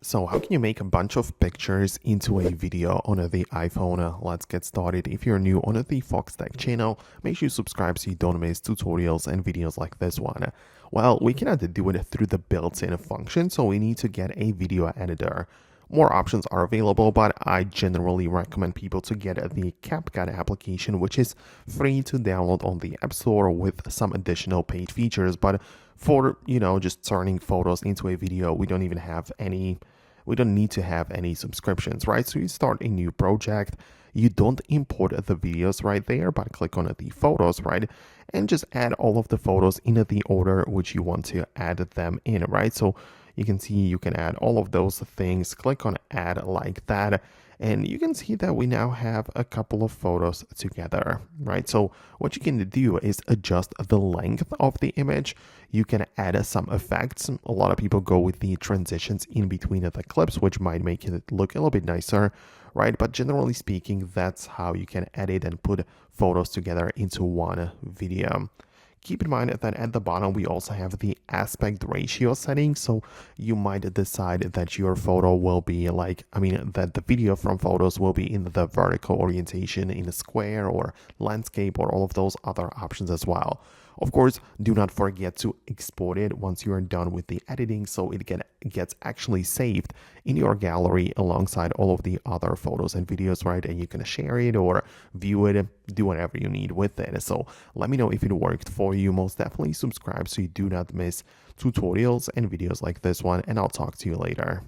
So how can you make a bunch of pictures into a video on the iPhone? Let's get started. If you're new on the Foxtecc channel, make sure you subscribe so you don't miss tutorials and videos like this one. Well, we cannot do it through the built-in function, so we need to get a video editor. More options are available, but I generally recommend people to get the CapCut application, which is free to download on the App Store with some additional paid features. But for, just turning photos into a video, we don't need to have any subscriptions, right? So you start a new project, you don't import the videos right there, but click on the photos, right? And just add all of the photos in the order which you want to add them in, right? So you can see you can add all of those things, click on add like that. And you can see that we now have a couple of photos together, right? So what you can do is adjust the length of the image. You can add some effects. A lot of people go with the transitions in between the clips, which might make it look a little bit nicer, right? But generally speaking, that's how you can edit and put photos together into one video. Keep in mind that at the bottom, we also have the aspect ratio setting. So you might decide that your photo will be that the video from photos will be in the vertical orientation, in a square or landscape, or all of those other options as well. Of course, do not forget to export it once you are done with the editing, so it gets actually saved in your gallery alongside all of the other photos and videos, right? And you can share it or view it, do whatever you need with it. So let me know if it worked for you. Most definitely subscribe so you do not miss tutorials and videos like this one, and I'll talk to you later.